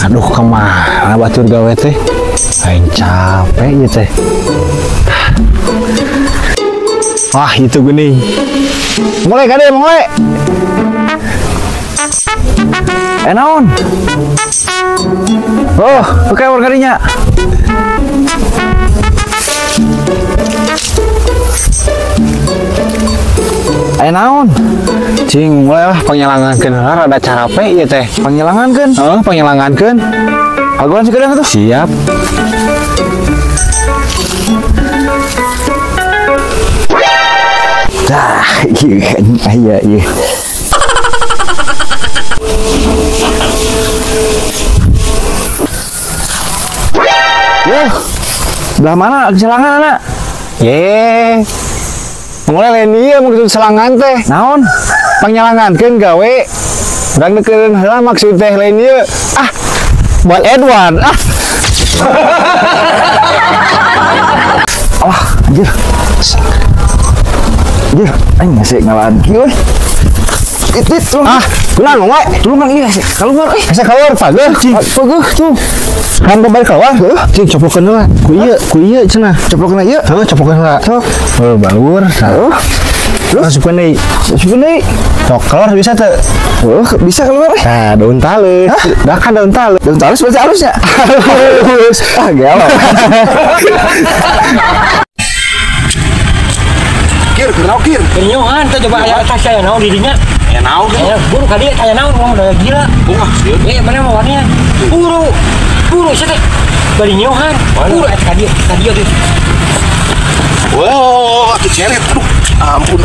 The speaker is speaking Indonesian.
Aduh, kemana batur gawe teh? Aing capek ya teh. Wah, itu gini. Mulai kade, mulai. Naon? Oh, oke warganya. Naon? Cing, mulai lah penyelangankeun heula rada capek ieu teh. Penyelangankeun? Heeh, penyelangankeun. Aguan sekedang atuh. Siap. Dah, ieu kan aya ieu. Yeh, belah mana keselangan anak? Ye, mulai lain dia mau keselangan teh. Naon? Penyelangankeun gawe. Urang neukeun heula maksud teh lain ieu. Ah, buat Edward. Ah. Wah, anjir. Anjir, aing masih ngalahan kieu euy. Itit tulung. Ah, kunaon we? Tulung mang ieu keluar euy. Asa keluar pager. Pager tuh. Hamba balik keluar. Heuh, cing coplokeun heula. Ku ieu cenah. Coplokeun ieu? Heuh, coplokeun heula. Sok. Heuh, balur. Heuh. Masukkeun deui. Masukkeun deui. Sok keluar bisa teu? Heuh, bisa keluar. Nah, daun tale. Dah kan daun tale. Daun tale seperti halusnya. Halus. Ah, galau. Kir, kir. Kenyohan, kita coba aya tas saya naon dirinya. Ya naon gitu. Ya, buru ka dieu aya naon ngomong udah gila. Bunga, sieun. Mana mau warnanya? Buru sih teh. Bari nyohan. Buru eta ka dieu tuh. Wow, atuh ceret. Aduh, ampun.